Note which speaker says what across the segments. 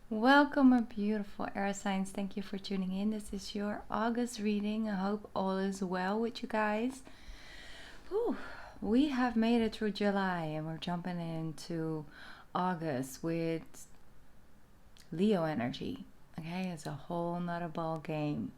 Speaker 1: Welcome, my beautiful air signs. Thank you for tuning in. This is your August reading. I hope all is well with you guys. Whew, we have made it through July and we're jumping into August with Leo energy. Okay, it's a whole nother ball game.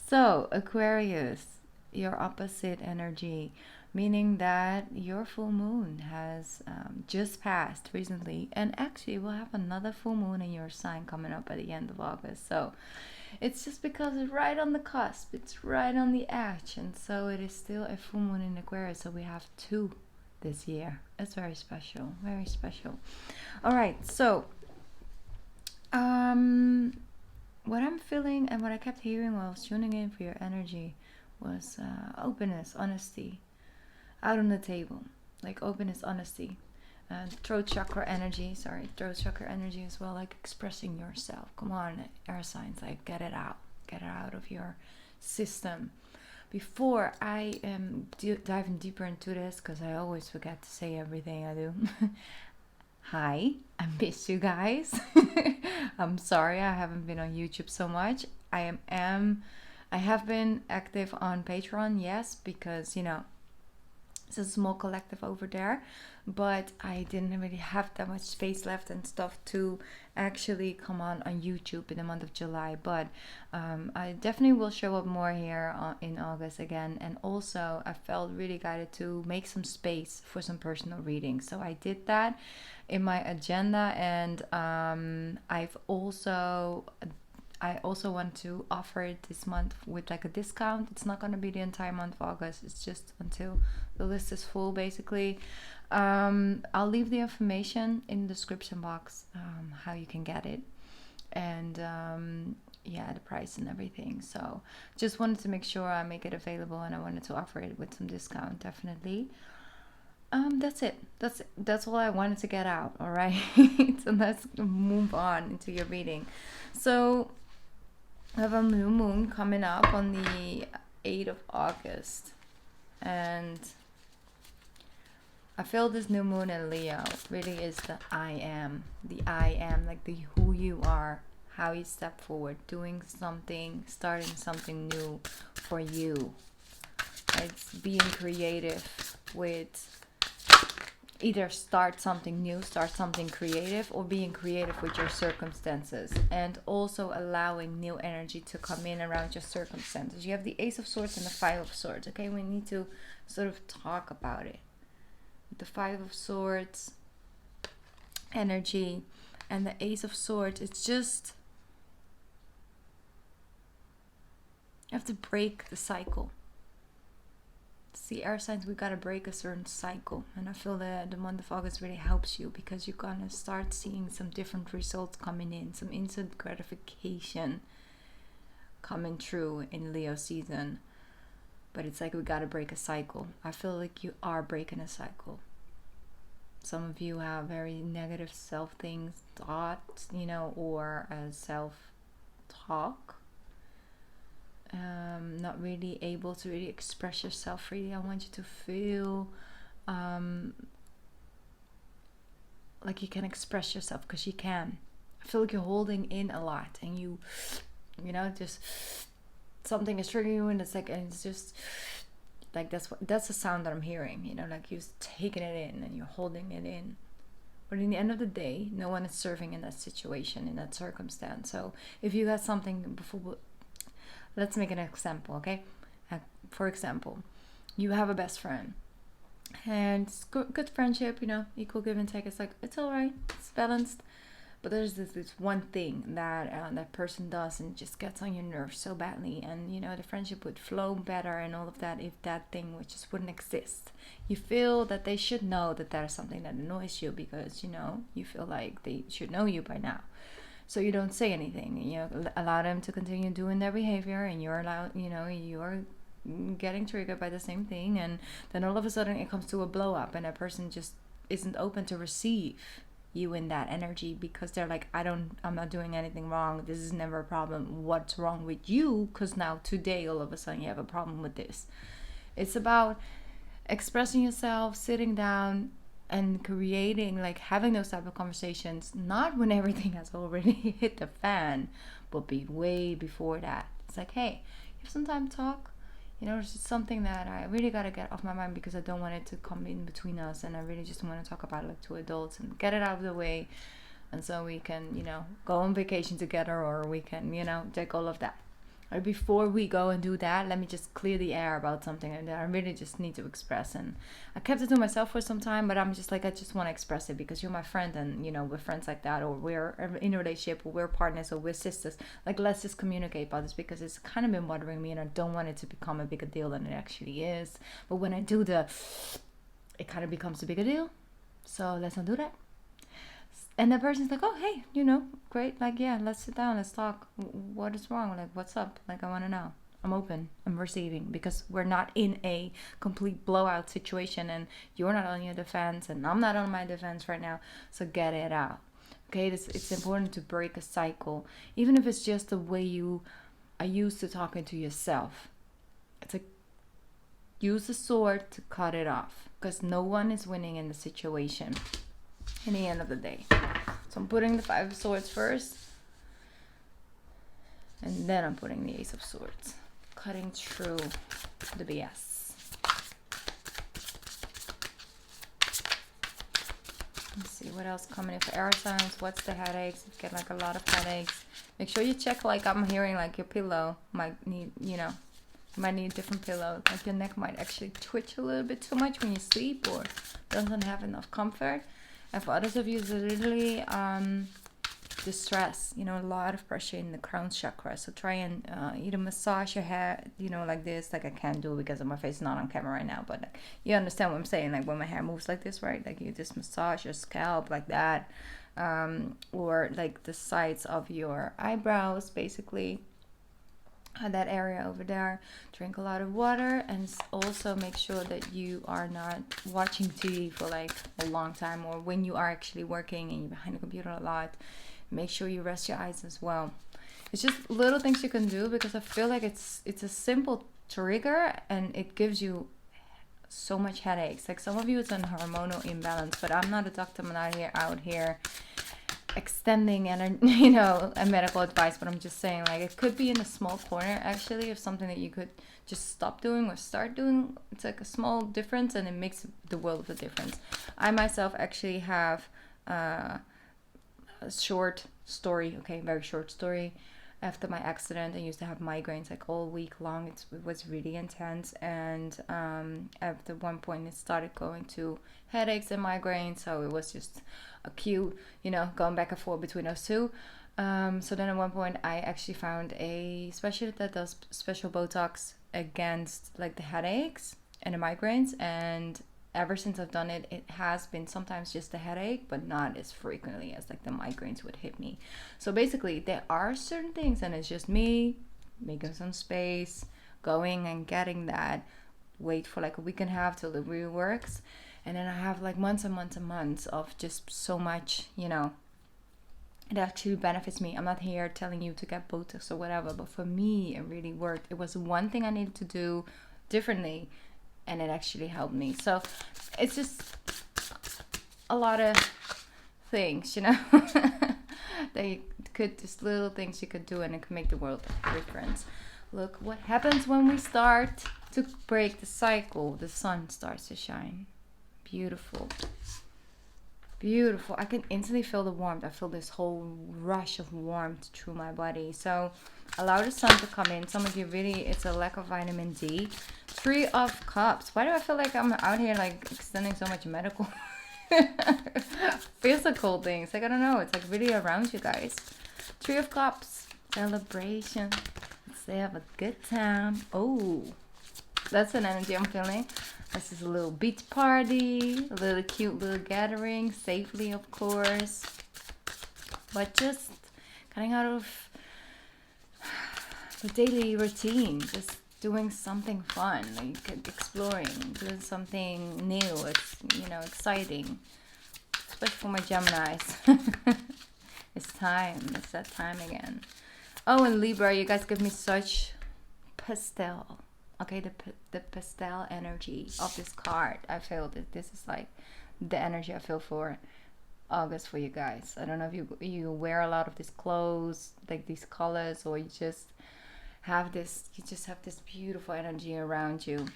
Speaker 1: So, Aquarius, your opposite energy, meaning that your full moon has just passed recently, and actually, we'll have another full moon in your sign coming up at the end of August. So, it's just because it's right on the cusp, it's right on the edge, and so it is still a full moon in Aquarius. So, we have two this year. It's very special, very special. All right, so what I'm feeling and what I kept hearing while I was tuning in for your energy was openness, honesty, out on the table, like openness, honesty, throat chakra energy. Throat chakra energy as well, like expressing yourself. Come on, air signs, like get it out of your system. Before I am diving deeper into this, because I always forget to say everything I do. Hi, I miss you guys. I'm sorry I haven't been on YouTube so much. I have been active on Patron, yes, because it's a small collective over there, but I didn't really have that much space left and stuff to actually come on YouTube in the month of July. But I definitely will show up more here in August again. And also, I felt really guided to make some space for some personal readings, so I did that in my agenda. And I also want to offer it this month with like a discount. It's not going to be the entire month of August. It's just until the list is full, basically. I'll leave the information in the description box, how you can get it, and the price and everything. So just wanted to make sure I make it available, and I wanted to offer it with some discount, definitely. That's it. That's all I wanted to get out. All right. So let's move on into your reading. So I have a new moon coming up on the 8th of August, and I feel this new moon in Leo really is the I am, like the who you are, how you step forward, doing something, starting something new for you. It's being creative with either start something new, start something creative, or being creative with your circumstances, and also allowing new energy to come in around your circumstances. You have the Ace of Swords and the Five of Swords. Okay, we need to sort of talk about it. The Five of Swords energy and the Ace of Swords, it's just you have to break the cycle. See, air signs, we gotta break a certain cycle, and I feel that the month of August really helps you because you're gonna start seeing some different results coming in, some instant gratification coming through in Leo season. But it's like we gotta break a cycle. I feel like you are breaking a cycle. Some of you have very negative thoughts, or self-talk. Not really able to really express yourself freely. I want you to feel like you can express yourself, because you can. I feel like you're holding in a lot, and just something is triggering you, and it's just like that's the sound that I'm hearing. Like you're taking it in and you're holding it in. But in the end of the day, no one is serving in that situation, in that circumstance. So if you got something before. Let's make an example, okay? For example, you have a best friend, and it's good friendship, equal give and take. It's like, it's all right, it's balanced. But there's this one thing that that person does, and it just gets on your nerves so badly. And the friendship would flow better and all of that if that thing just wouldn't exist. You feel that they should know that there's something that annoys you, because you feel like they should know you by now. So you don't say anything. Allow them to continue doing their behavior, and you're getting triggered by the same thing, and then all of a sudden it comes to a blow up, and a person just isn't open to receive you in that energy, because they're like, I'm not doing anything wrong. This is never a problem. What's wrong with you? Because now today all of a sudden you have a problem with this. It's about expressing yourself, sitting down, and creating, like having those type of conversations, not when everything has already hit the fan, but be way before that. It's like, hey, you have some time to talk. You know, it's just something that I really got to get off my mind because I don't want it to come in between us, and I really just want to talk about it like two adults and get it out of the way, and so we can, you know, go on vacation together, or we can, you know, take all of that. Or before we go and do that, let me just clear the air about something that I really just need to express. And I kept it to myself for some time, but I'm just like, I just want to express it because you're my friend, and, you know, we're friends like that, or we're in a relationship, or we're partners, or we're sisters. Like, let's just communicate about this because it's kind of been bothering me, and I don't want it to become a bigger deal than it actually is. But when I do it kind of becomes a bigger deal. So let's not do that. And the person's like, oh, hey, you know, great. Like, yeah, let's sit down. Let's talk. What is wrong? Like, what's up? Like, I want to know. I'm open. I'm receiving, because we're not in a complete blowout situation, and you're not on your defense and I'm not on my defense right now. So get it out. Okay, it's important to break a cycle, even if it's just the way you are used to talking to yourself. It's like, use the sword to cut it off, because no one is winning in the situation in the end of the day. So I'm putting the 5 of Swords first, and then I'm putting the Ace of Swords, cutting through the BS. Let's see what else coming in for air signs. What's the headaches? You get like a lot of headaches. Make sure you check, like I'm hearing like your pillow might need, you know, you might need a different pillow. Like your neck might actually twitch a little bit too much when you sleep, or doesn't have enough comfort. And for others of you, it's literally distress, you know, a lot of pressure in the crown chakra. So try and either massage your hair, you know, like this. Like I can't do because my face is not on camera right now, but like, you understand what I'm saying. Like when my hair moves like this, right? Like you just massage your scalp like that, or like the sides of your eyebrows, basically. That area over there. Drink a lot of water, and also make sure that you are not watching TV for like a long time, or when you are actually working and you're behind the computer a lot, make sure you rest your eyes as well. It's just little things you can do, because I feel like it's a simple trigger and it gives you so much headaches. Like some of you, it's an hormonal imbalance, but I'm not a doctor. I'm not out here extending and, you know, a medical advice, but I'm just saying, like, it could be in a small corner actually of something that you could just stop doing or start doing. It's like a small difference, and it makes the world of a difference. I myself actually have a short story, okay, very short story. After my accident, I used to have migraines like all week long. It was really intense, and after one point it started going to headaches and migraines, so it was just acute, you know, going back and forth between those two. So then at one point I actually found a specialist that does special Botox against like the headaches and the migraines, and ever since I've done it, it has been sometimes just a headache, but not as frequently as like the migraines would hit me. So basically there are certain things, and it's just me making some space, going and getting that, wait for like a week and a half till it really works. And then I have like months and months and months of just so much, you know, it actually benefits me. I'm not here telling you to get Botox or whatever, but for me, it really worked. It was one thing I needed to do differently, and it actually helped me. So it's just a lot of things, you know, that you could, just little things you could do, and it could make the world a difference. Look what happens when we start to break the cycle. The sun starts to shine. Beautiful. Beautiful. I can instantly feel the warmth. I feel this whole rush of warmth through my body. So allow the sun to come in. Some of you really, it's a lack of vitamin D. 3 of Cups. Why do I feel like I'm out here like extending so much medical physical things? Like, I don't know. It's like really around you guys. 3 of Cups. Celebration. Let's have a good time. Oh, that's an energy I'm feeling. This is a little beach party, a little cute little gathering, safely of course, but just getting out of the daily routine, just doing something fun, like exploring, doing something new. It's, you know, exciting, especially for my Geminis. It's time. It's that time again. Oh, and Libra, you guys give me such pastel. Okay, the pastel energy of this card. I feel that this is like the energy I feel for August for you guys. I don't know if you wear a lot of these clothes, like these colors, or you just have this beautiful energy around you.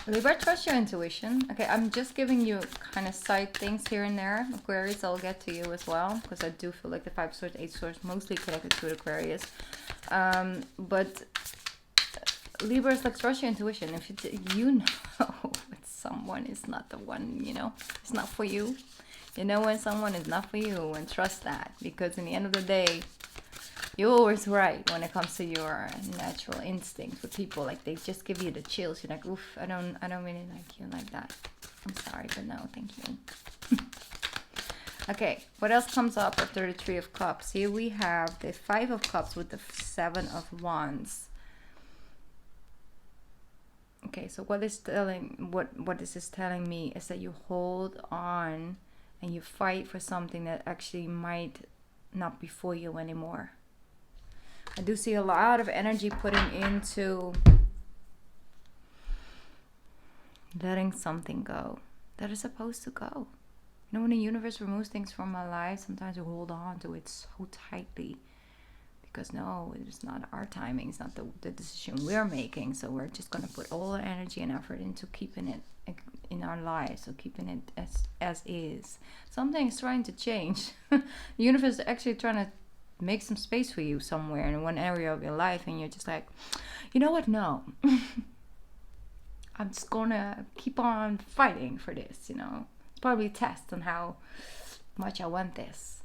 Speaker 1: Libra, trust your intuition. Okay, I'm just giving you kind of side things here and there. Aquarius, I'll get to you as well, because I do feel like the 5 swords, 8 swords mostly connected to Aquarius. But Libra is like, trust your intuition. If you know when someone is not the one, you know, it's not for you. You know when someone is not for you, and trust that, because in the end of the day, you're always right when it comes to your natural instincts with people. Like, they just give you the chills. You're like, oof, I don't really like you like that. I'm sorry, but no, thank you. Okay, what else comes up after the 3 of Cups? Here we have the 5 of Cups with the 7 of Wands. Okay, so what this is telling me is that you hold on and you fight for something that actually might not be for you anymore. I do see a lot of energy putting into letting something go that is supposed to go. You know, when the universe removes things from our lives, sometimes we hold on to it so tightly because no, it's not our timing, it's not the decision we're making. So we're just going to put all our energy and effort into keeping it in our lives, so keeping it as is. Something's trying to change. The universe is actually trying to make some space for you somewhere in one area of your life, and you're just like, you know what, no. I'm just gonna keep on fighting for this, you know. It's probably a test on how much I want this.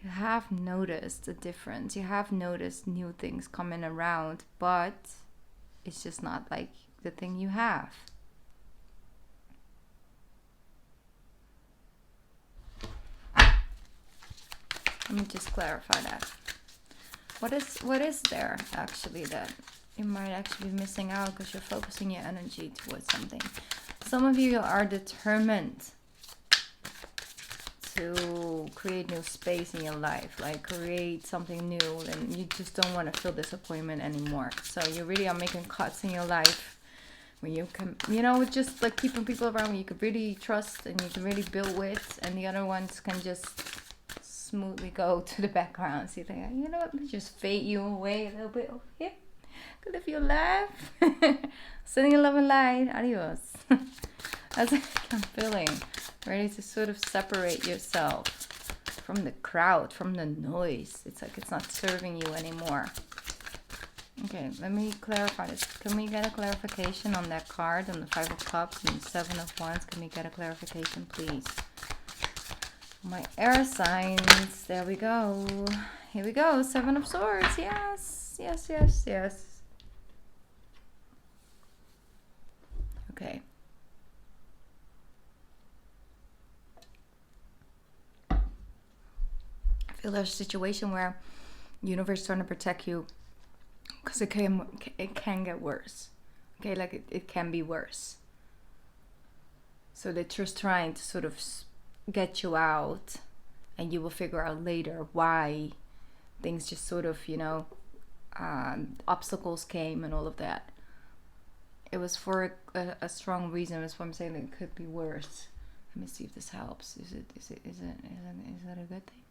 Speaker 1: You have noticed a difference. You have noticed new things coming around, but it's just not like the thing you have. Let me just clarify that. What is there actually that you might actually be missing out because you're focusing your energy towards something? Some of you are determined to create new space in your life, like create something new, and you just don't want to feel disappointment anymore. So you really are making cuts in your life where you can, you know, just like keeping people around where you can really trust and you can really build with, and the other ones can just smoothly go to the background. So you think, you know what, just fade you away a little bit over here. Good if you laugh. Sending a love and light. Adios. That's what I'm feeling. Ready to sort of separate yourself from the crowd, from the noise. It's like it's not serving you anymore. Okay, let me clarify this. Can we get a clarification on that card, on the 5 of Cups and the 7 of Wands? Can we get a clarification, please? My air signs. There we go. Here we go. 7 of Swords. Yes. Yes, yes, yes. Okay. I feel there's a situation where the universe is trying to protect you because it can get worse. Okay, like it can be worse. So they're just trying to sort of get you out, and you will figure out later why things just sort of, you know, obstacles came and all of that. It was for a strong reason. That's why I'm saying that it could be worse. Let me see if this helps. Is that a good thing?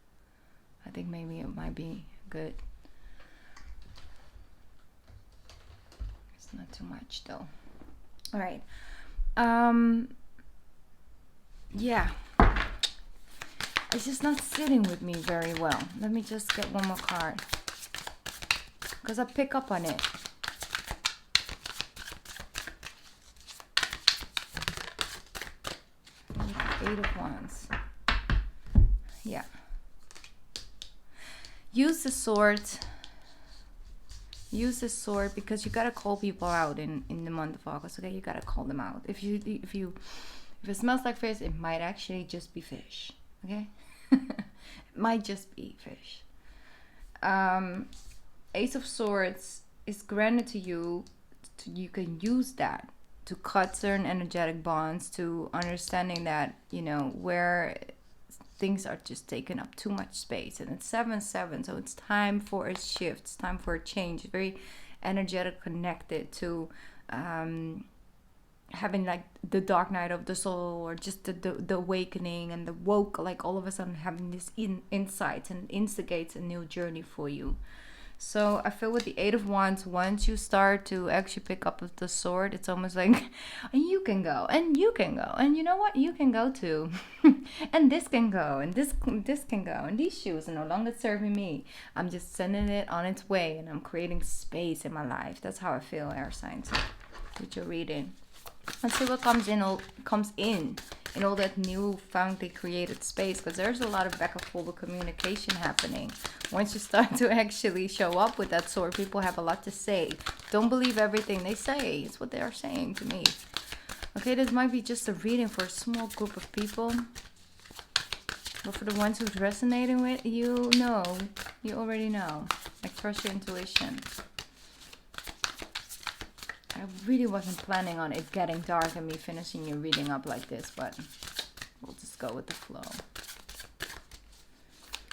Speaker 1: I think maybe it might be good. It's not too much though. All right. Yeah. It's just not sitting with me very well. Let me just get one more card, because I pick up on it. Eight of Wands. Yeah. Use the sword. Use the sword because you gotta call people out in the month of August. Okay, you gotta call them out. If it smells like fish, it might actually just be fish. Okay, it might just be fish. Ace of Swords is granted to you. You can use that to cut certain energetic bonds, to understanding that, you know, where things are just taking up too much space. And it's 7/7, so it's time for a shift. It's time for a change. Very energetic, connected to having like the dark night of the soul, or just the awakening and the woke, like all of a sudden having this insight, and instigates a new journey for you. So I feel with the Eight of Wands, once you start to actually pick up the sword, it's almost like, and you can go, and you can go, and you know what, you can go too, and this can go, and this can go, and these shoes are no longer serving me. I'm just sending it on its way, and I'm creating space in my life. That's how I feel, air signs, with your reading. Let's see what comes in all that newfoundly created space, because there's a lot of back and forth communication happening. Once you start to actually show up with that sword, people have a lot to say. Don't believe everything they say. It's what they are saying to me. Okay, this might be just a reading for a small group of people, but for the ones who's resonating with you, you already know. Like, trust your intuition. I really wasn't planning on it getting dark and me finishing your reading up like this, but we'll just go with the flow.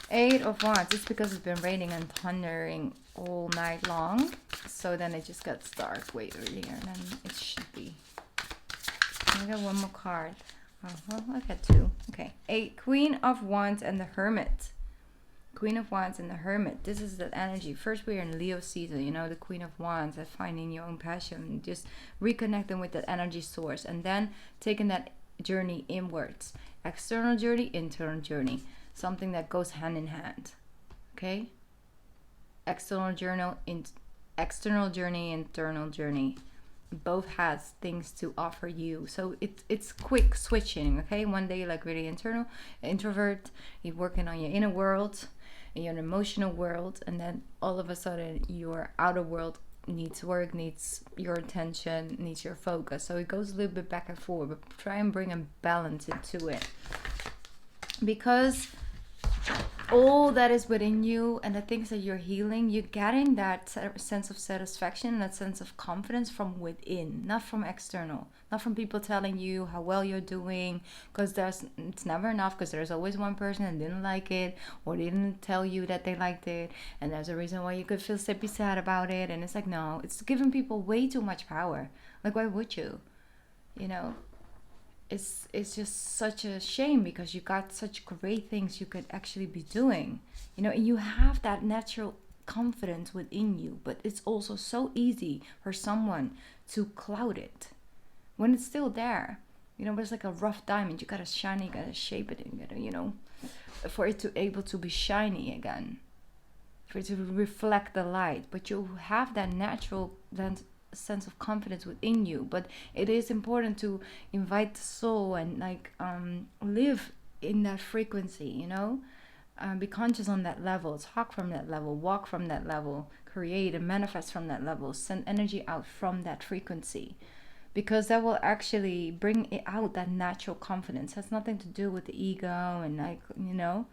Speaker 1: Eight of Wands. It's because it's been raining and thundering all night long, so then it just gets dark way earlier than it should be. I got one more card. Oh, well, I got two. Okay. Queen of Wands and the Hermit. Queen of Wands and the Hermit. This is that energy. First, we're in Leo season, you know, the Queen of Wands, and finding your own passion, just reconnecting with that energy source, and then taking that journey inwards. External journey, internal journey. Something that goes hand in hand. Okay? External journey, internal journey. Both has things to offer you. So it's quick switching, okay? One day, like, really introvert, you're working on your inner world, your emotional world, and then all of a sudden your outer world needs work, needs your attention, needs your focus. So it goes a little bit back and forth, but try and bring a balance into it, because all that is within you and the things that you're healing, you're getting that sense of satisfaction, that sense of confidence from within, not from external, not from people telling you how well you're doing, because it's never enough, because there's always one person that didn't like it, or didn't tell you that they liked it, and there's a reason why you could feel sippy sad about it. And it's like, no, it's giving people way too much power. Like, why would you? You know, it's just such a shame, because you got such great things you could actually be doing, you know, and you have that natural confidence within you, but it's also so easy for someone to cloud it when it's still there, you know. But it's like a rough diamond. You gotta shine it, you gotta shape it, and you gotta, you know, for it to able to be shiny again, for it to reflect the light. But you have that natural sense of confidence within you. But it is important to invite the soul and, like, live in that frequency, you know. Be conscious on that level, talk from that level, walk from that level, create and manifest from that level, send energy out from that frequency, because that will actually bring it out. That natural confidence has nothing to do with the ego and, like, you know,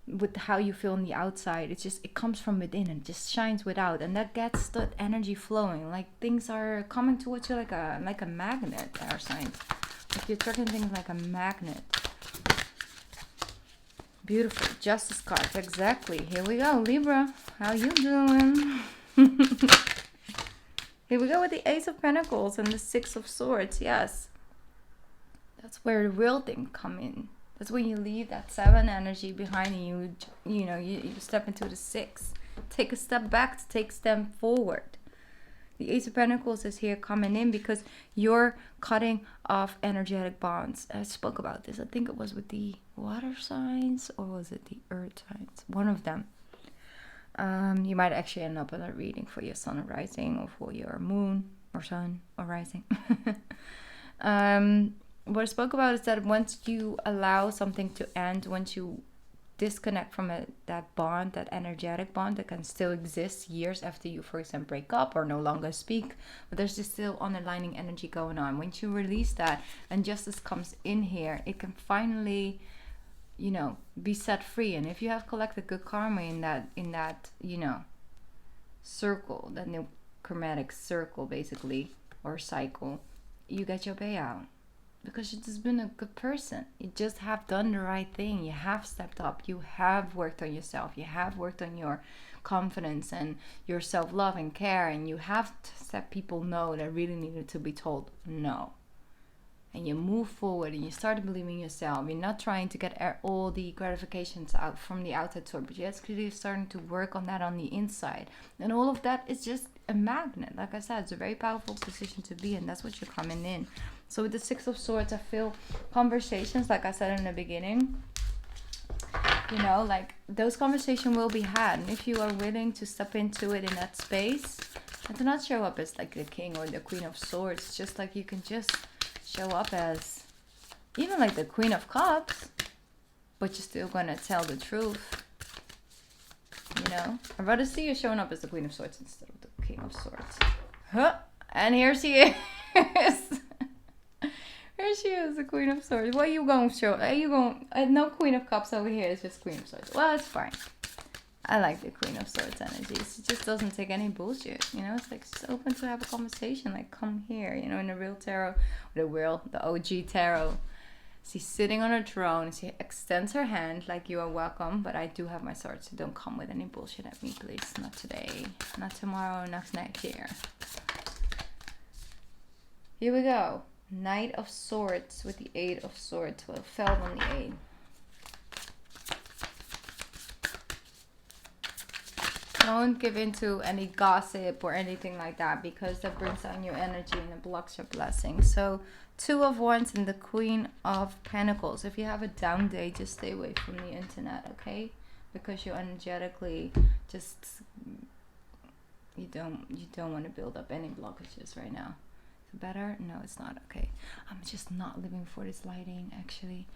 Speaker 1: with how you feel on the outside. It's just, it comes from within and just shines without, and that gets the energy flowing. Like, things are coming towards you like a magnet, air signs. Like, you're attracting things like a magnet. Beautiful. Justice card. Exactly. Here we go, Libra. How you doing? Here we go with the Ace of Pentacles and the Six of Swords. Yes. That's where the real thing come in. That's when you leave that 7 energy behind and you step into the 6. Take a step back to take a step forward. The Ace of Pentacles is here coming in because you're cutting off energetic bonds. I spoke about this. I think it was with the water signs, or was it the earth signs? One of them. You might actually end up in a reading for your sun or rising, or for your moon or sun or rising. What I spoke about is that once you allow something to end, once you disconnect from that bond, that energetic bond that can still exist years after you, for example, break up or no longer speak, but there's just still underlying energy going on. Once you release that and justice comes in here, it can finally, you know, be set free. And if you have collected good karma in that you know, circle, that new karmatic circle basically, or cycle, you get your payout. Because you've just been a good person. You just have done the right thing. You have stepped up. You have worked on yourself. You have worked on your confidence and your self-love and care. And you have let people know that really needed to be told no. and you move forward and you start believing yourself. You're not trying to get all the gratifications out from the outside source, but you're actually starting to work on that on the inside. And all of that is just a magnet. Like I said, it's a very powerful position to be in. That's what you're coming in. So with the Six of Swords, I feel conversations, like I said in the beginning, you know, like those conversations will be had. And if you are willing to step into it in that space, and to not show up as like the King or the Queen of Swords, just like you can just show up as even like the Queen of Cups, but you're still gonna tell the truth. You know, I'd rather see you showing up as the Queen of Swords instead of the King of Swords. Huh? And here she is. Here she is, the Queen of Swords. What are you going to show? Are you going? No Queen of Cups over here. It's just Queen of Swords. Well, it's fine. I like the Queen of Swords energy. It just doesn't take any bullshit. You know, it's like she's open to have a conversation. Like, come here. You know, in the real tarot, the OG tarot, she's sitting on her throne. She extends her hand like you are welcome. But I do have my swords, so don't come with any bullshit at me, please. Not today. Not tomorrow. Not next year. Here we go. Knight of Swords with the Eight of Swords. Well, fell on the 8. Don't give into any gossip or anything like that, because that brings down your energy and it blocks your blessing. So 2 of Wands and the Queen of Pentacles. If you have a down day, just stay away from the internet, okay? Because you energetically just you don't want to build up any blockages right now. Is it better? No, it's not. Okay, I'm just not living for this lighting, actually.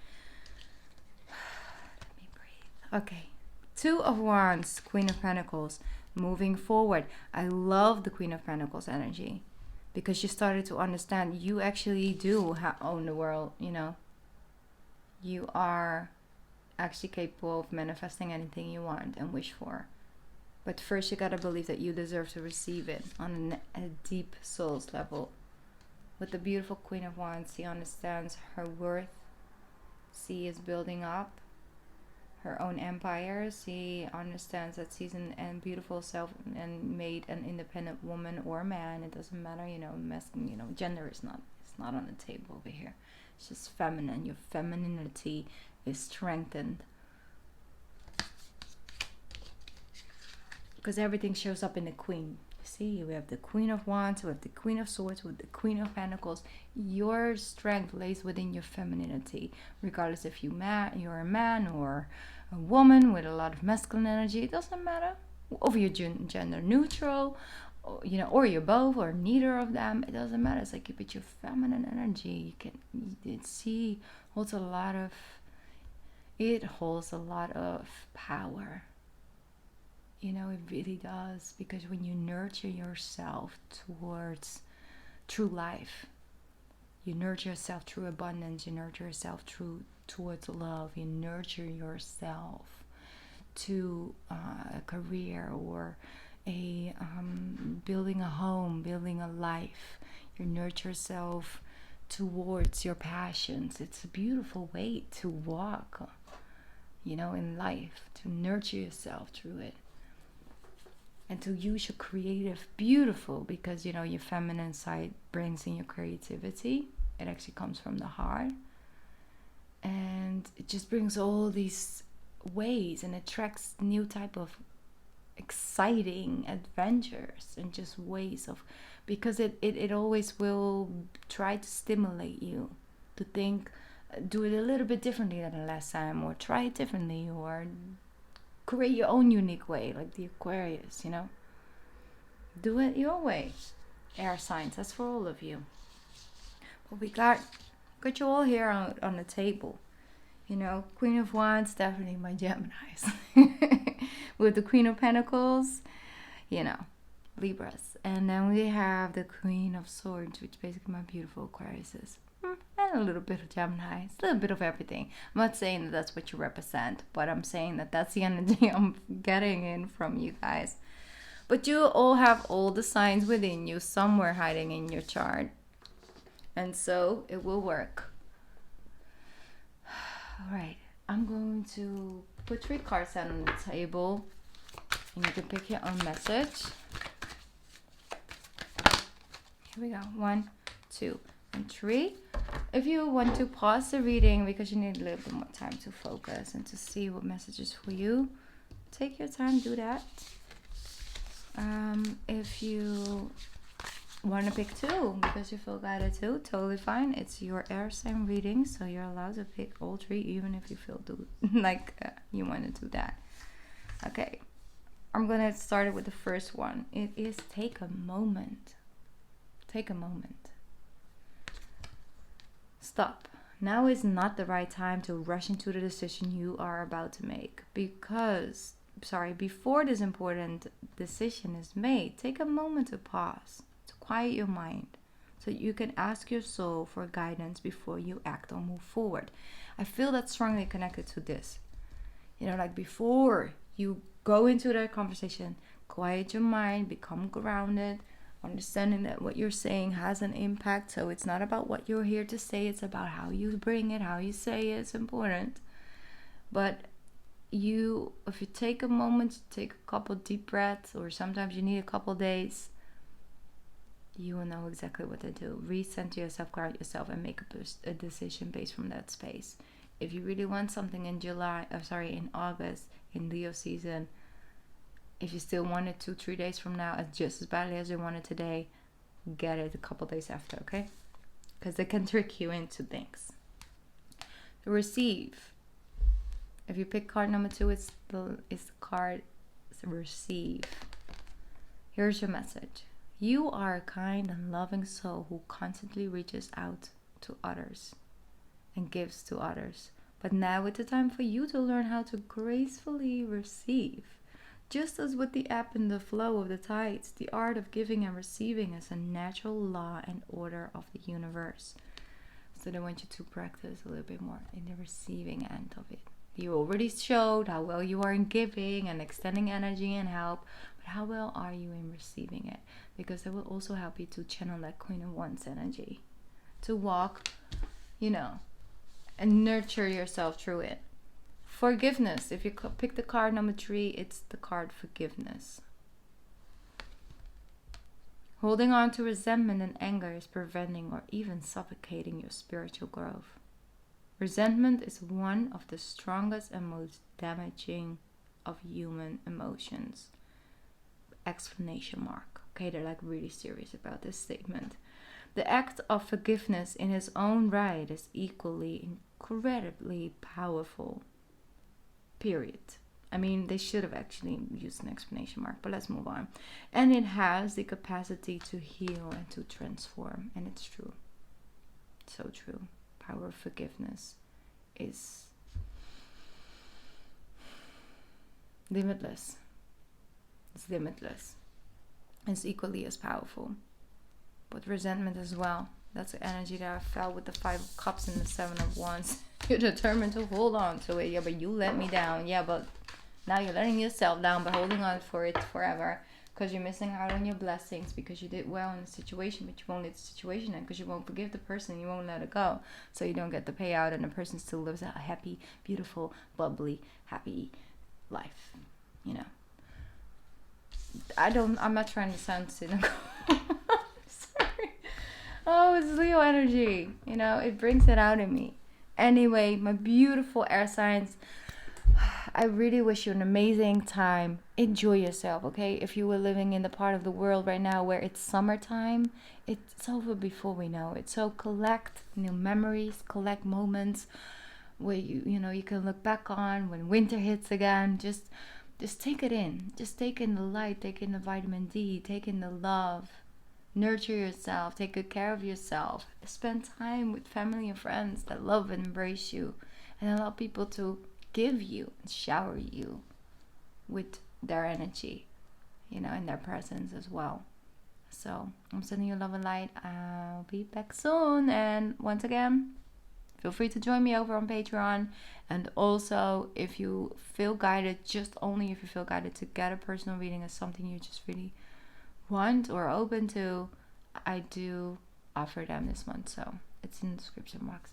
Speaker 1: Let me breathe. Okay, 2 of Wands, Queen of Pentacles. Moving forward, I love the Queen of Pentacles energy, because you started to understand you actually do own the world. You know, you are actually capable of manifesting anything you want and wish for. But first you gotta believe that you deserve to receive it on a deep soul's level. With the beautiful Queen of Wands, she understands her worth. She is building up her own empire. She understands that she's a beautiful self and made an independent woman or man. It doesn't matter, you know, gender is not on the table over here. It's just feminine. Your femininity is strengthened. Because everything shows up in the Queen. See, we have the Queen of Wands, we have the Queen of Swords, with the Queen of Pentacles. Your strength lays within your femininity, regardless if you're a man or a woman with a lot of masculine energy. It doesn't matter. Or you're gender neutral, or, you know, or you're both, or neither of them. It doesn't matter. It's like you put your feminine energy. It holds a lot of power. You know, it really does, because when you nurture yourself towards true life, you nurture yourself through abundance, you nurture yourself towards love, you nurture yourself to a career or a building a home, building a life. You nurture yourself towards your passions. It's a beautiful way to walk, you know, in life, to nurture yourself through it. And to use your creative, beautiful, because, you know, your feminine side brings in your creativity. It actually comes from the heart. And it just brings all these ways and attracts new type of exciting adventures and just ways of, because it always will try to stimulate you to think, do it a little bit differently than the last time, or try it differently, or create your own unique way, like the Aquarius, you know. Do it your way. Air signs, that's for all of you. But we got you all here on the table. You know, Queen of Wands, definitely my Geminis. With the Queen of Pentacles, you know, Libras. And then we have the Queen of Swords, which basically my beautiful Aquarius is. And a little bit of Gemini, a little bit of everything. I'm not saying that that's what you represent, but I'm saying that that's the energy I'm getting in from you guys. But you all have all the signs within you, somewhere hiding in your chart. And so it will work. All right, I'm going to put 3 cards out on the table, and you can pick your own message. Here we go. 1, 2, and 3. If you want to pause the reading because you need a little bit more time to focus and to see what messages for you, take your time, do that. If you want to pick two because you feel guided to, totally fine. It's your air sign reading, so you're allowed to pick all three, even if you feel like you want to do that. Okay, I'm gonna start it with the first one. It is take a moment. Take a moment. Stop. Now is not the right time to rush into the decision you are about to make. Before this important decision is made, take a moment to pause, to quiet your mind, so you can ask your soul for guidance before you act or move forward. I feel that's strongly connected to this. Like before you go into that conversation, quiet your mind, become grounded, understanding that what you're saying has an impact. So it's not about what you're here to say, it's about how you bring it, how you say it. It's important. But if you take a moment to take a couple deep breaths, or sometimes you need a couple days, you will know exactly what to do. Recenter yourself, ground yourself, and make a decision based from that space. If you really want something in August, in Leo season, if you still want it 2-3 days from now, as just as badly as you want it today, get it a couple days after, okay? Because they can trick you into things. To receive. If you pick card number 2, it's the card receive. Here's your message. You are a kind and loving soul who constantly reaches out to others and gives to others. But now it's the time for you to learn how to gracefully receive. Just as with the ebb and the flow of the tides, the art of giving and receiving is a natural law and order of the universe. So I want you to practice a little bit more in the receiving end of it. You already showed how well you are in giving and extending energy and help, but how well are you in receiving it? Because that will also help you to channel that Queen of Wands energy, to walk, and nurture yourself through it. Forgiveness. If you pick the card number 3, it's the card forgiveness. Holding on to resentment and anger is preventing or even suffocating your spiritual growth. Resentment is one of the strongest and most damaging of human emotions. Exclamation mark. Okay, they're like really serious about this statement. The act of forgiveness in its own right is equally incredibly powerful. Period. I mean, they should have actually used an exclamation mark, but let's move on. And it has the capacity to heal and to transform. And it's true. So true. Power of forgiveness is limitless. It's limitless. It's equally as powerful. But resentment as well. That's the energy that I felt with the 5 of Cups and the 7 of Wands. You're determined to hold on to it. Yeah, but you let me down. Yeah, but now you're letting yourself down by holding on for it forever. Because you're missing out on your blessings. Because you did well in the situation, but you won't let the situation end. Because you won't forgive the person. You won't let it go. So you don't get the payout. And the person still lives a happy, beautiful, bubbly, happy life. I'm not trying to sound cynical. Sorry. Oh, it's Leo energy. It brings it out in me. Anyway, my beautiful air signs, I really wish you an amazing time. Enjoy yourself, okay? If you were living in the part of the world right now where it's summertime, it's over before we know it. So collect memories, collect moments where you can look back on when winter hits again. Just take it in. Just take in the light, take in the vitamin D, take in the love. Nurture yourself, take good care of yourself, spend time with family and friends that love and embrace you, and allow people to give you and shower you with their energy, and their presence as well. So I'm sending you love and light. I'll be back soon, and once again, feel free to join me over on Patron. And also, if you feel guided, just only if you feel guided to get a personal reading as something you just really want or open to, I do offer them this month, so it's in the description box.